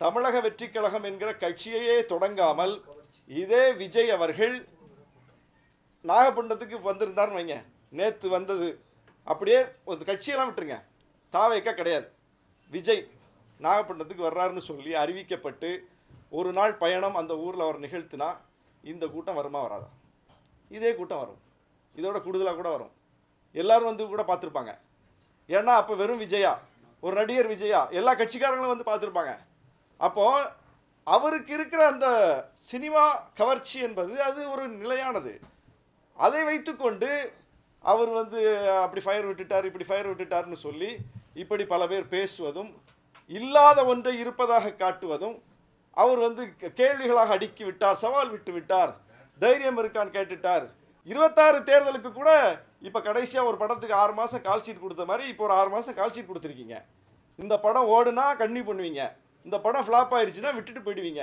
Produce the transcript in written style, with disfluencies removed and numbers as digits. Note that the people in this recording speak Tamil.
தமிழக வெற்றிக் கழகம் என்கிற கட்சியையே தொடங்காமல் இதே விஜய் அவர்கள் நாகப்பட்டினத்துக்கு வந்திருந்தார்னு வைங்க. நேற்று வந்தது அப்படியே ஒரு கட்சியெல்லாம் விட்டுருங்க, தாவேக்கா கிடையாது, விஜய் நாகப்பட்டினத்துக்கு வர்றாருன்னு சொல்லி அறிவிக்கப்பட்டு ஒரு நாள் பயணம் அந்த ஊரில் அவர் நிகழ்த்தினா இந்த கூட்டம் வருமா வராதா? இதே கூட்டம் வரும், இதோட கூடுதலாக கூட வரும். எல்லாரும் வந்து கூட பார்த்துருப்பாங்க. ஏன்னா அப்போ வெறும் விஜயா, ஒரு நடிகர் விஜயா, எல்லா கட்சிக்காரங்களும் வந்து பார்த்துருப்பாங்க. அப்போது அவருக்கு இருக்கிற அந்த சினிமா கவர்ச்சி என்பது அது ஒரு நிலையானது. அதை வைத்துக்கொண்டு அவர் வந்து அப்படி ஃபயர் விட்டுட்டார், இப்படி ஃபயர் விட்டுட்டார்னு சொல்லி இப்படி பல பேர் பேசுவதும், இல்லாத ஒன்றை இருப்பதாக காட்டுவதும், அவர் வந்து கேள்விகளாக அடுக்கி விட்டார், சவால் விட்டு விட்டார், தைரியம் இருக்கான்னு கேட்டுட்டார். 26 தேர்தலுக்கு கூட இப்போ கடைசியாக ஒரு படத்துக்கு 6 மாதம் கால் ஷீட் கொடுத்த மாதிரி இப்போ ஒரு 6 மாதம் கால் ஷீட் கொடுத்துருக்கீங்க. இந்த படம் ஓடுனா கன்னியூ பண்ணுவீங்க, இந்த படம் ஃப்ளாப் ஆயிடுச்சுன்னா விட்டுட்டு போயிடுவீங்க.